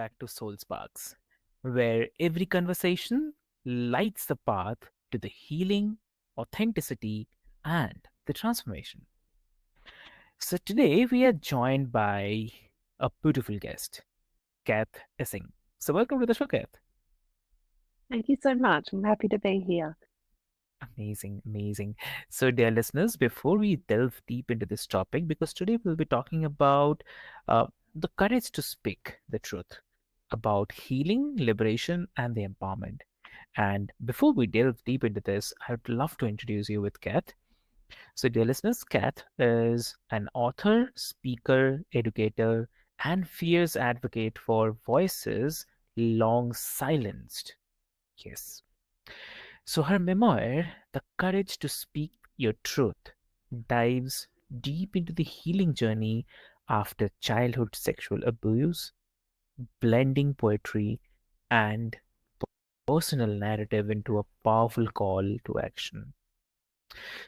back to Soul Sparks, where every conversation lights the path to the healing, authenticity, and the transformation. So today we are joined by a beautiful guest, Kath Essing. So welcome to the show, Kath. Thank you so much. I'm happy to be here. Amazing, amazing. So, dear listeners, before we delve deep into this topic, because today we'll be talking about uh, the courage to speak the truth, about healing, liberation, and the empowerment. And before we delve deep into this, I would love to introduce you with Kath. So, dear listeners, Kath is an author, speaker, educator, and fierce advocate for voices long silenced. Yes. So her memoir, The Courage to Speak Your Truth, dives deep into the healing journey after childhood sexual abuse, blending poetry and personal narrative into a powerful call to action.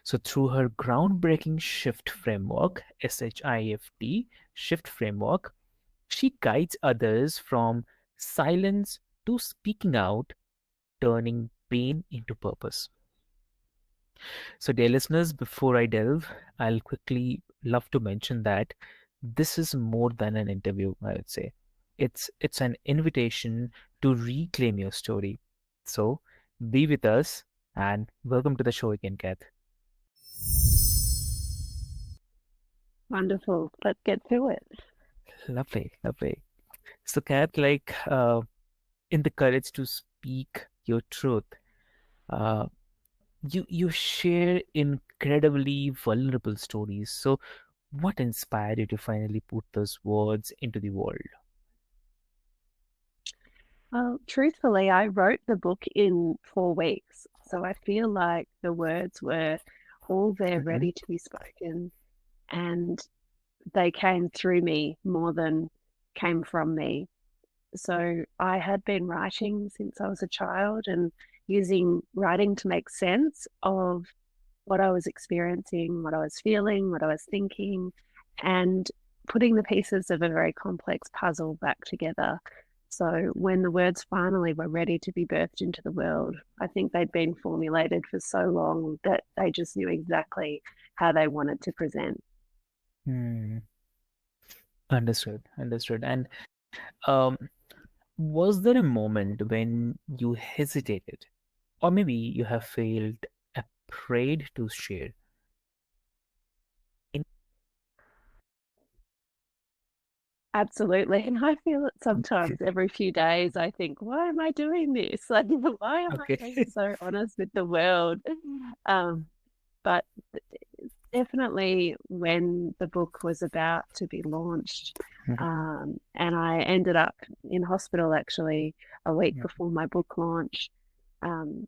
So through her groundbreaking shift framework, SHIFT, shift framework, she guides others from silence to speaking out, turning pain into purpose. So, dear listeners, before I delve, I'll quickly love to mention that this is more than an interview, I would say. It's an invitation to reclaim your story. So, be with us and welcome to the show again, Kath. Wonderful. Let's get to it. Lovely, lovely. So, Kath, in the courage to speak your truth, uh, you share incredibly vulnerable stories. So, what inspired you to finally put those words into the world? Well, truthfully, I wrote the book in 4 weeks. So I feel like the words were all there Mhm. ready to be spoken, and they came through me more than came from me. So I had been writing since I was a child and using writing to make sense of what I was experiencing, what I was feeling, what I was thinking, and putting the pieces of a very complex puzzle back together. So when the words finally were ready to be birthed into the world, I think they'd been formulated for so long that they just knew exactly how they wanted to present. Hmm. Understood, understood. And um, was there a moment when you hesitated, or maybe you have failed, afraid to share? In- Absolutely. And I feel it sometimes every few days. I think, why am I doing this? Like, why am I Okay. being so honest with the world? Um, but definitely when the book was about to be launched, and I ended up in hospital actually a week before my book launch. Um,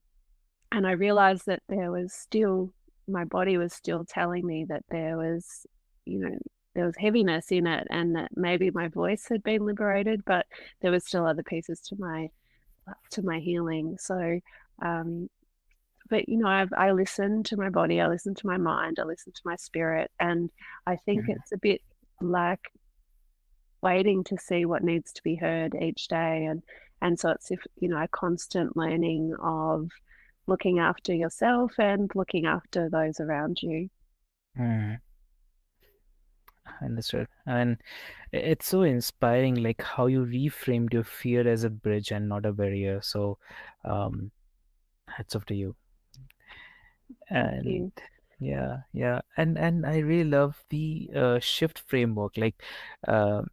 and I realized that there was still, my body was still telling me that there was, you know, there was heaviness in it and that maybe my voice had been liberated, but there was still other pieces to my healing. So, um, but I listen to my body, I listen to my mind, I listen to my spirit, and I think Mhm. it's a bit like waiting to see what needs to be heard each day, and so it's, if a constant learning of looking after yourself and looking after those around you. Mhm. Understood. And it's so inspiring, like how you reframed your fear as a bridge and not a barrier. So, um, hats off to you. Thank And you. yeah, and I really love the shift framework. Uh,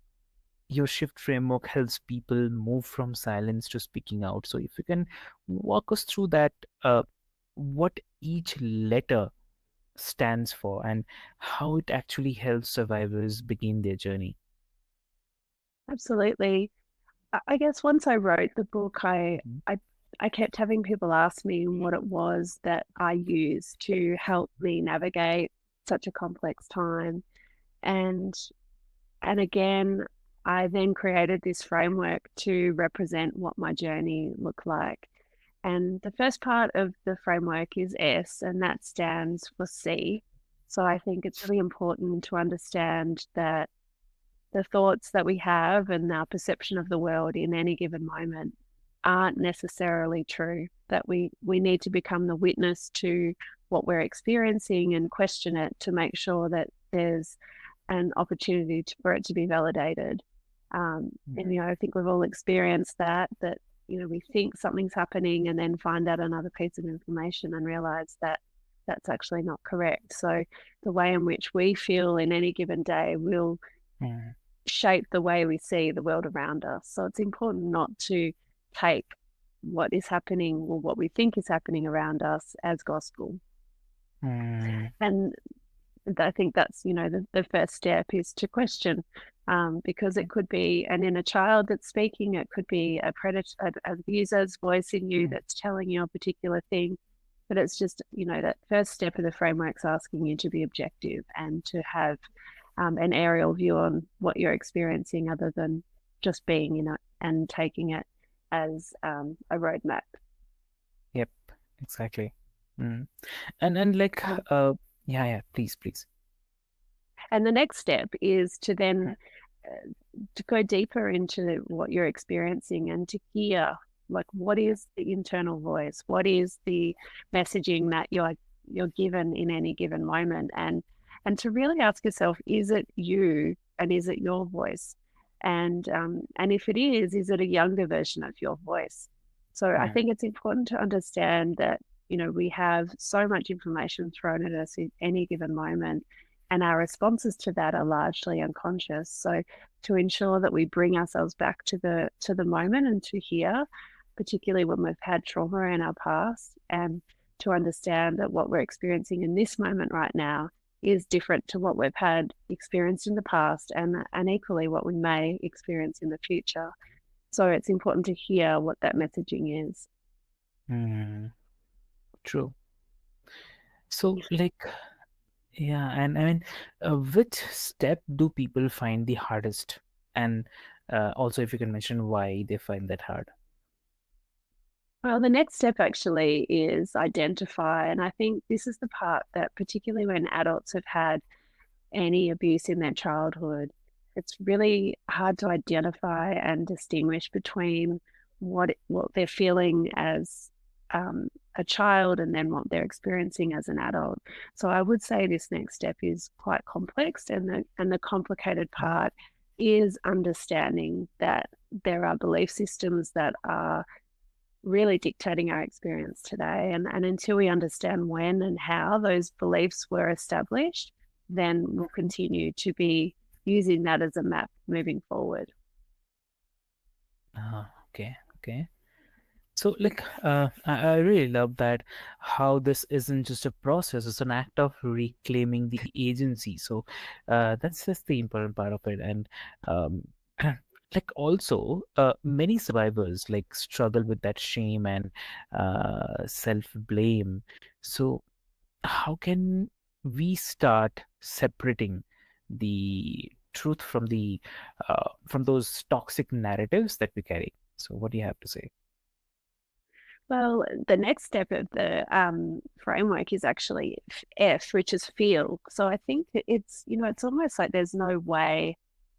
your shift framework helps people move from silence to speaking out. So, if you can walk us through that, what each letter stands for and how it actually helps survivors begin their journey. Absolutely. I guess once I wrote the book, Mhm. I kept having people ask me what it was that I used to help me navigate such a complex time. And and again, I then created this framework to represent what my journey looked like. And the first part of the framework is S, and that stands for C. So I think it's really important to understand that the thoughts that we have and our perception of the world in any given moment aren't necessarily true, that we need to become the witness to what we're experiencing and question it to make sure that there's an opportunity for it to be validated. And, I think we've all experienced that, we think something's happening and then find out another piece of information and realize that that's actually not correct. So the way in which we feel in any given day will mm, shape the way we see the world around us. So it's important not to take what is happening or what we think is happening around us as gospel. mm, And I think that's, the first step is to question, because it could be an inner child that's speaking, it could be a predator, an abuser's voice in you mm, that's telling you a particular thing. But it's just, that first step of the framework's asking you to be objective and to have an aerial view on what you're experiencing other than just being in it and taking it as a roadmap. yep, exactly. Mm. And like, Um, yeah, yeah, please, please. and the next step is to Mm, then to go deeper into what you're experiencing and to hear, like, what is the internal voice, what is the messaging that you're given in any given moment, and to really ask yourself, is it you and is it your voice, and if it is it a younger version of your voice? So I mm, think it's important to understand that, we have so much information thrown at us in any given moment, and our responses to that are largely unconscious. So to ensure that we bring ourselves back to the moment and to here, particularly when we've had trauma in our past, and to understand that what we're experiencing in this moment right now is different to what we've had experienced in the past, and equally what we may experience in the future. So it's important to hear what that messaging is. mm, true. So, like, yeah, and I mean, which step do people find the hardest? And also, if you can mention why they find that hard. Well, the next step actually is identify. And I think this is the part that, particularly when adults have had any abuse in their childhood, it's really hard to identify and distinguish between what they're feeling as a child and then what they're experiencing as an adult. So I would say this next step is quite complex, and the complicated part is understanding that there are belief systems that are really dictating our experience today. And until we understand when and how those beliefs were established, then we'll continue to be using that as a map moving forward. Okay, okay. So, like, I really love that how this isn't just a process; it's an act of reclaiming the agency. So, that's the important part of it. And um, like, also, many survivors like struggle with that shame and self-blame. So, how can we start separating the truth from those toxic narratives that we carry? So, what do you have to say? Well, the next step of the framework is actually F, which is feel. So I think that it's almost like there's no way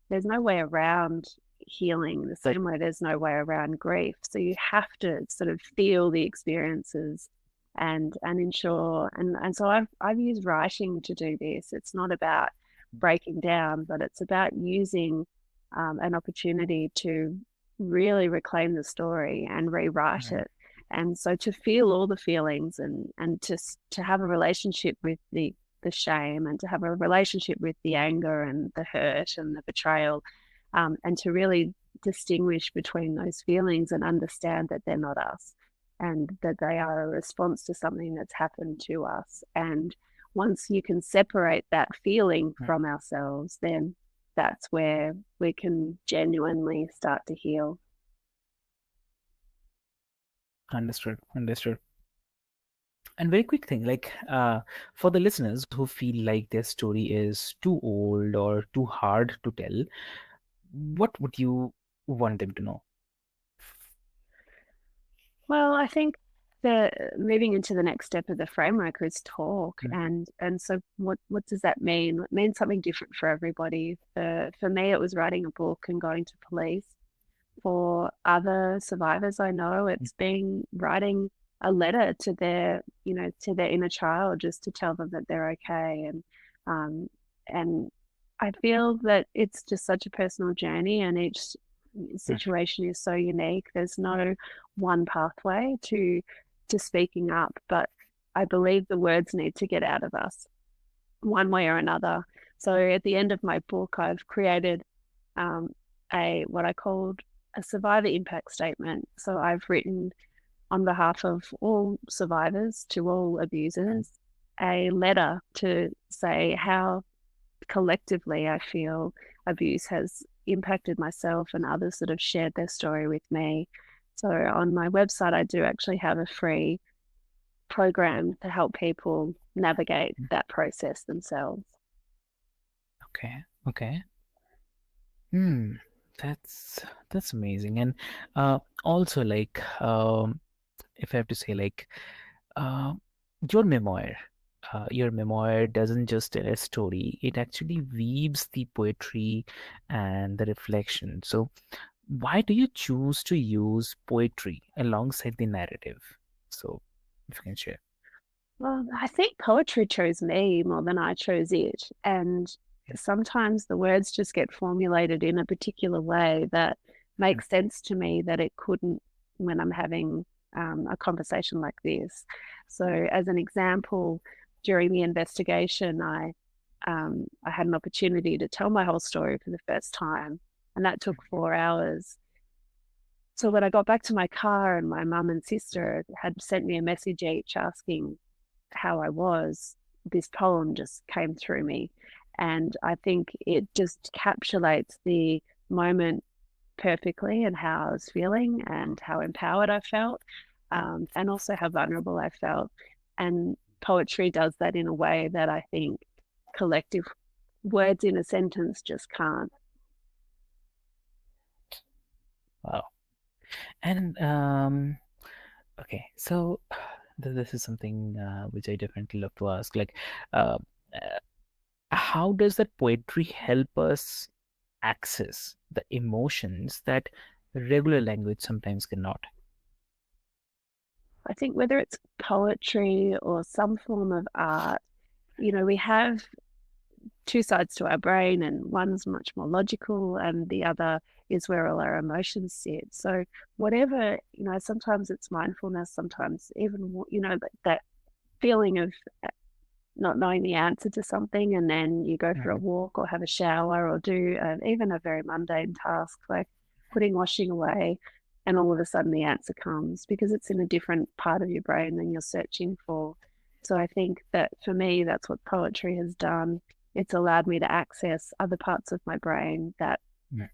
around healing, the same way there's no way around grief. So you have to sort of feel the experiences and ensure, and so I've used writing to do this. It's not about breaking down, but it's about using an opportunity to really reclaim the story and rewrite Mm, it. And so to feel all the feelings, and to have a relationship with the shame, and to have a relationship with the anger and the hurt and the betrayal, and to really distinguish between those feelings and understand that they're not us, and that they are a response to something that's happened to us. And once you can separate that feeling mm. from ourselves, then that's where we can genuinely start to heal. Understood, understood. And very quick thing, like for the listeners who feel like their story is too old or too hard to tell, what would you want them to know? Well, I think the moving into the next step of the framework is talk, Mm, and so what does that mean? It means something different for everybody. For me, it was writing a book and going to police. For other survivors I know, mm, it's been writing a letter to their, to their inner child, just to tell them that they're okay. Um, and I feel that it's just such a personal journey, and each mm, situation is so unique. There's no one pathway to speaking up, but I believe the words need to get out of us one way or another. So at the end of my book, I've created um, a what I called a survivor impact statement. So I've written on behalf of all survivors to all abusers a letter to say how collectively I feel abuse has impacted myself and others that have shared their story with me. So on my website, I do actually have a free program to help people navigate mm. that process themselves. Okay, okay. Hmm, that's amazing. And also like if I have to say like uh, your memoir, your memoir doesn't just tell a story, it actually weaves the poetry and the reflection. So why do you choose to use poetry alongside the narrative? So if you can share. Well, I think poetry chose me more than I chose it. And sometimes the words just get formulated in a particular way that Mm, makes sense to me that it couldn't when I'm having a conversation like this. So, as an example, during the investigation, I had an opportunity to tell my whole story for the first time, and that took 4 hours. So when I got back to my car, and my mum and sister had sent me a message each asking how I was, this poem just came through me. And I think it just encapsulates the moment perfectly, and how I was feeling and how empowered I felt, and also how vulnerable I felt. And poetry does that in a way that I think collective words in a sentence just can't. wow. And okay, so this is something which I definitely love to ask. Like, uh, uh, how does that poetry help us access the emotions that regular language sometimes cannot? I think whether it's poetry or some form of art, we have two sides to our brain, and one's much more logical, and the other is where all our emotions sit. So whatever, sometimes it's mindfulness, sometimes even, that feeling of not knowing the answer to something, and then you go for a Mhm, walk or have a shower or do even a very mundane task like putting washing away, and all of a sudden the answer comes because it's in a different part of your brain than you're searching for. So I think that for me, that's what poetry has done. It's allowed me to access other parts of my brain that mhm,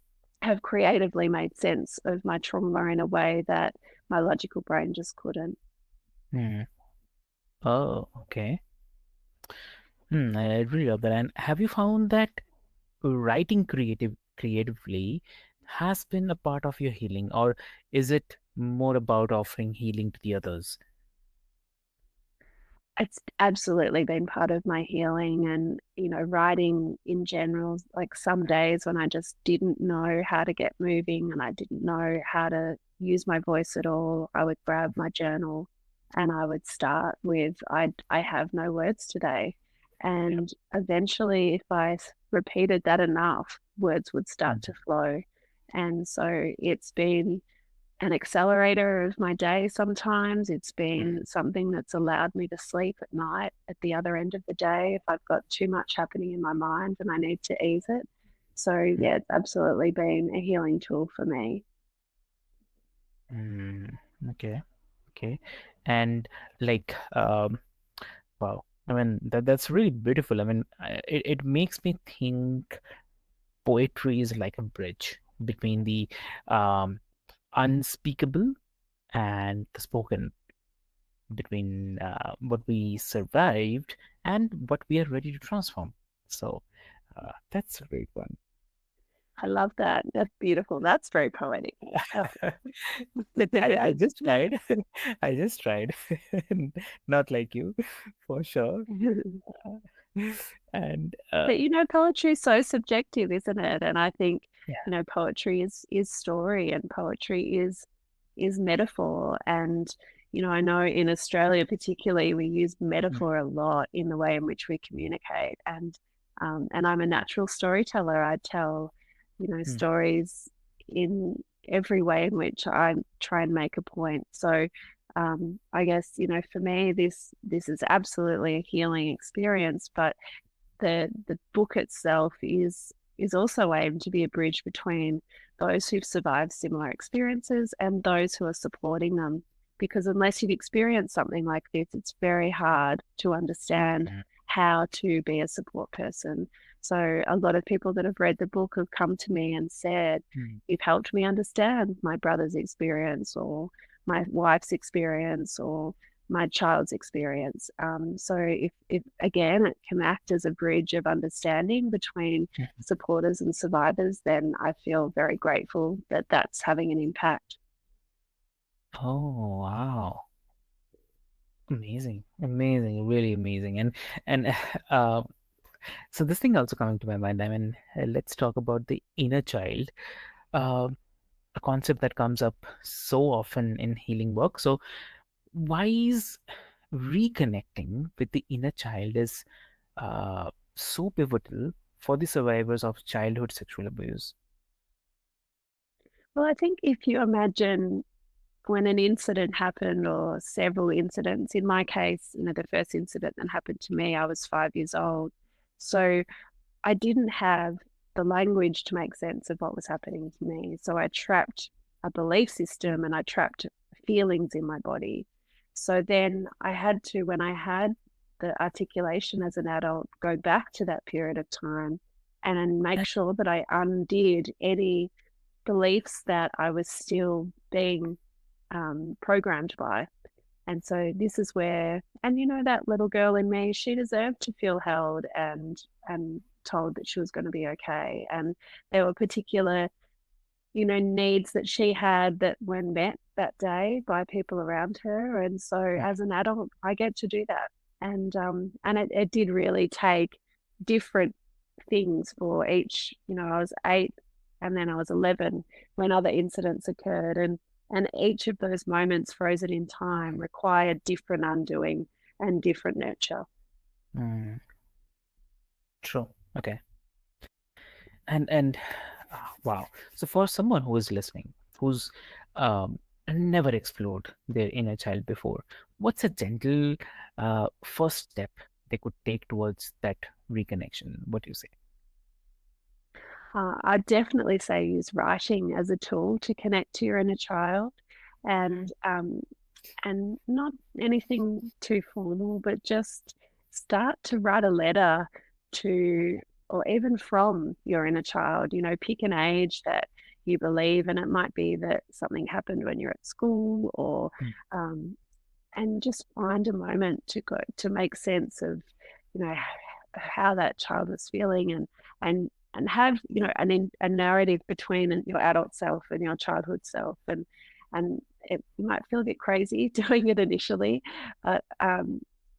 have creatively made sense of my trauma in a way that my logical brain just couldn't. mhm. Oh, okay. I really love that. And have you found that writing creatively has been a part of your healing, or is it more about offering healing to the others? It's absolutely been part of my healing, and, writing in general, like some days when I just didn't know how to get moving and I didn't know how to use my voice at all, I would grab my journal and I would start with, I have no words today. Yep. And eventually, if I repeated that enough, words would start to Mhm, flow. And so it's been an accelerator of my day sometimes. It's been something that's allowed me to sleep at night at the other end of the day if I've got too much happening in my mind and I need to ease it. So, mhm, yeah, it's absolutely been a healing tool for me. mm, okay, okay. And like, wow. I mean, that's really beautiful. I mean, it makes me think poetry is like a bridge between the um, unspeakable and the spoken, between what we survived and what we are ready to transform. So that's a great one. I love that. That's beautiful. That's very poetic. Oh. I just tried. I just tried. Not like you, for sure. And But poetry is so subjective, isn't it? And I think, yeah. poetry is story, and poetry is metaphor. And, I know in Australia particularly we use Mm, metaphor a lot in the way in which we communicate. And I'm a natural storyteller. I tell, mm, stories in every way in which I try and make a point. So I guess, for me this is absolutely a healing experience, but the book itself is also aimed to be a bridge between those who've survived similar experiences and those who are supporting them. Because unless you've experienced something like this, it's very hard to understand mm, how to be a support person. So a lot of people that have read the book have come to me and said, mm. "You've helped me understand my brother's experience or my wife's experience or my child's experience." So if again it can act as a bridge of understanding between Mhm. supporters and survivors, then I feel very grateful that that's having an impact. Oh, wow. Amazing. Amazing. Really amazing. And uh, so this thing also coming to my mind. I mean, let's talk about the inner child. Uh, a concept that comes up so often in healing work. So why is reconnecting with the inner child is so pivotal for the survivors of childhood sexual abuse? Well, I think if you imagine when an incident happened or several incidents, in my case, the first incident that happened to me, I was 5 years old. So I didn't have the language to make sense of what was happening to me. So I trapped a belief system and I trapped feelings in my body. So then I had to, when I had the articulation as an adult, go back to that period of time and make sure that I undid any beliefs that I was still being programmed by. And so this is where, and that little girl in me, she deserved to feel held and told that she was going to be okay. And there were particular, needs that she had that weren't met that day by people around her. And so as an adult, I get to do that. And it did really take different things for each. I was 8 and then I was 11 when other incidents occurred. And each of those moments frozen in time required different undoing and different nurture. Mm, true. Okay. And wow. So for someone who is listening, who's um, never explored their inner child before, what's a gentle first step they could take towards that reconnection? What do you say? I definitely say use writing as a tool to connect to your inner child, and not anything too formal, but just start to write a letter to, or even from your inner child. Pick an age that you believe, and it might be that something happened when you're at school, or Mm, um, and just find a moment to go to make sense of, you know, how that child was feeling, and have a narrative between your adult self and your childhood self. And you might feel a bit crazy doing it initially, but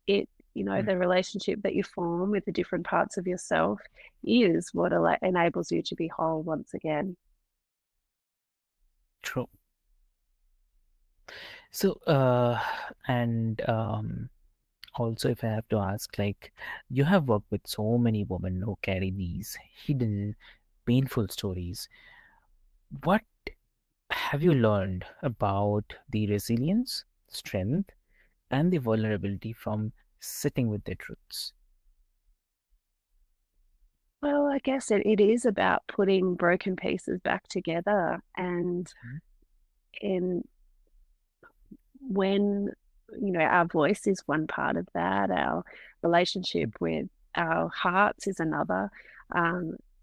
it mm, the relationship that you form with the different parts of yourself is what enables you to be whole once again. true. So, and also, if I have to ask, like, you have worked with so many women who carry these hidden, painful stories. What have you learned about the resilience, strength, and the vulnerability from sitting with their truths? Well, I guess it is about putting broken pieces back together. And Mhm. in when our voice is one part of that, our relationship with our hearts is another.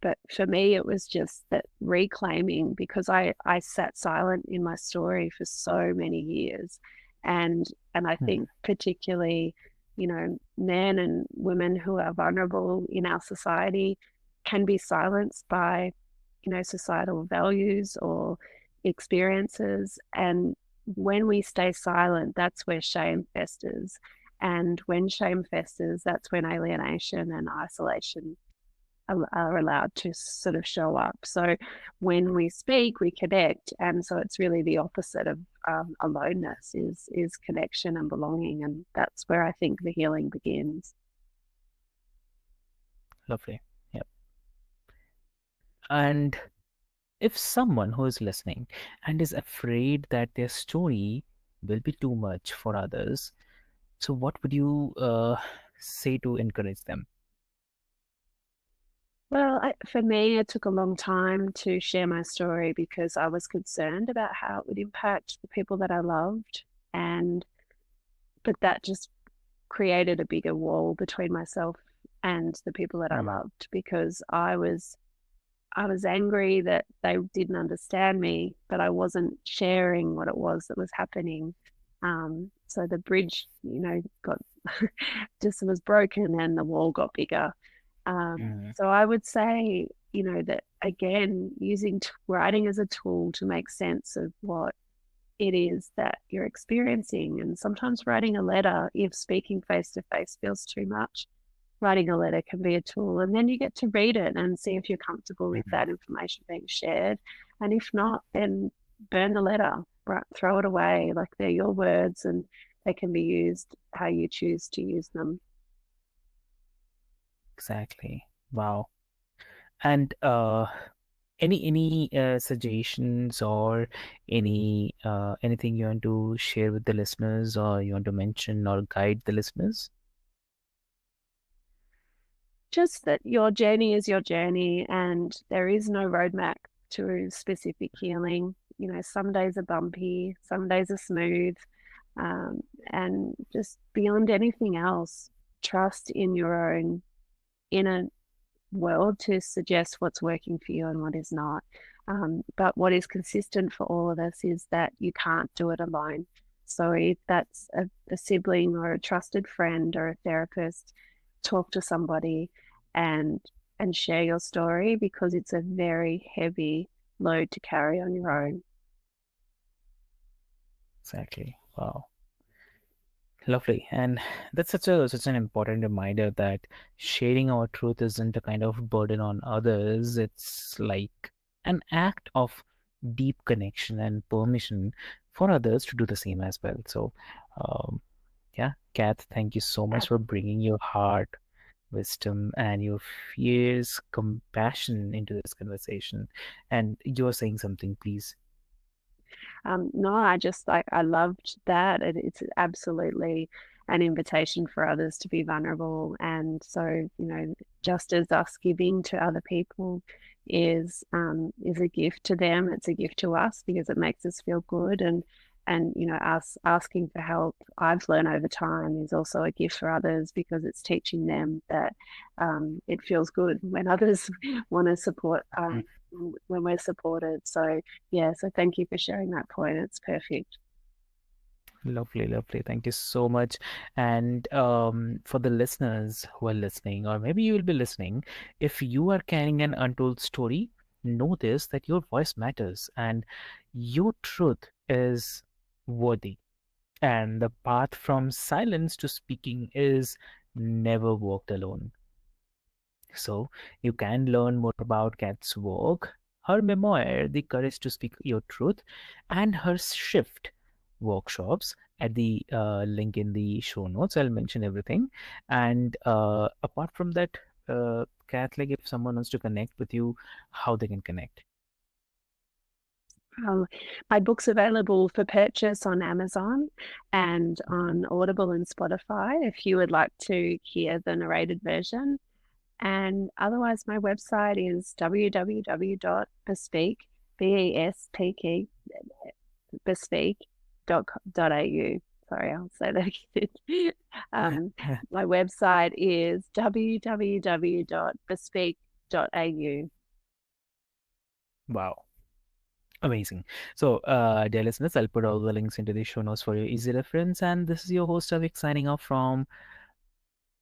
But for me it was just that reclaiming, because I sat silent in my story for so many years. And I Mhm. think particularly men and women who are vulnerable in our society can be silenced by societal values or experiences. And when we stay silent, that's where shame festers. And when shame festers, that's when alienation and isolation are allowed to sort of show up. So when we speak, we connect, and so it's really the opposite of aloneness is connection and belonging, and that's where I think the healing begins. Lovely. Yep. And if someone who is listening and is afraid that their story will be too much for others, so what would you say to encourage them? Well, for me, it took a long time to share my story because I was concerned about how it would impact the people that I loved, and but that just created a bigger wall between myself and the people that I Mm, loved because I was angry that they didn't understand me, but I wasn't sharing what it was that was happening. So the bridge, got just was broken and the wall got bigger. mm, So I would say, that again, using writing as a tool to make sense of what it is that you're experiencing. And sometimes writing a letter, if speaking face to face feels too much, writing a letter can be a tool. And then you get to read it and see if you're comfortable with mm. that information being shared. And if not, then burn the letter, right? Throw it away. Like they're your words and they can be used how you choose to use them. Exactly. Wow. And any suggestions or anything you want to share with the listeners, or you want to mention or guide the listeners? Just that your journey is your journey and there is no roadmap to specific healing. Some days are bumpy, some days are smooth. Um, and just beyond anything else, trust in your own inner world to suggest what's working for you and what is not. But what is consistent for all of us is that you can't do it alone. So if that's a sibling or a trusted friend or a therapist, talk to somebody and share your story because it's a very heavy load to carry on your own. Exactly. Wow. Lovely. And that's such an important reminder that sharing our truth isn't a kind of burden on others. It's like an act of deep connection and permission for others to do the same as well. So, um, yeah, Kath, thank you so much for bringing your heart, wisdom, and your fierce compassion into this conversation. And you're saying something, please. No, I just like I loved that. It's absolutely an invitation for others to be vulnerable, and so just as us giving to other people is a gift to them, it's a gift to us because it makes us feel good, and us asking for help. I've learned over time is also a gift for others because it's teaching them that it feels good when others want to support. When we're supported. So yeah, so thank you for sharing that point. It's perfect. Lovely, lovely. Thank you so much. And for the listeners who are listening, or maybe you will be listening, if you are carrying an untold story, know this that your voice matters and your truth is worthy. And the path from silence to speaking is never walked alone. So you can learn more about Kat's work, her memoir, The Courage to Speak Your Truth, and her shift workshops at the link in the show notes. I'll mention everything. And apart from that, Kath, like if someone wants to connect with you, how they can connect. Um, my book's available for purchase on Amazon and on Audible and Spotify if you would like to hear the narrated version. And otherwise, my website is www.bespeak, B-E-S-P-K, bespeak.au. Sorry, I'll say that again. um, my website is www.bespeak.au. Wow. Amazing. So, dear listeners, I'll put all the links into the show notes for your easy reference. And this is your host, Avik, signing off from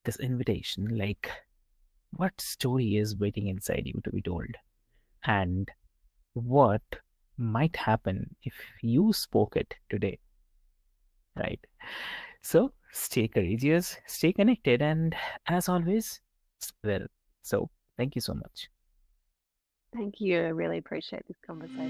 this invitation. Like, what story is waiting inside you to be told? and what might happen if you spoke it today, right? So stay courageous, stay connected, and as always, well. So thank you so much. Thank you. I really appreciate this conversation.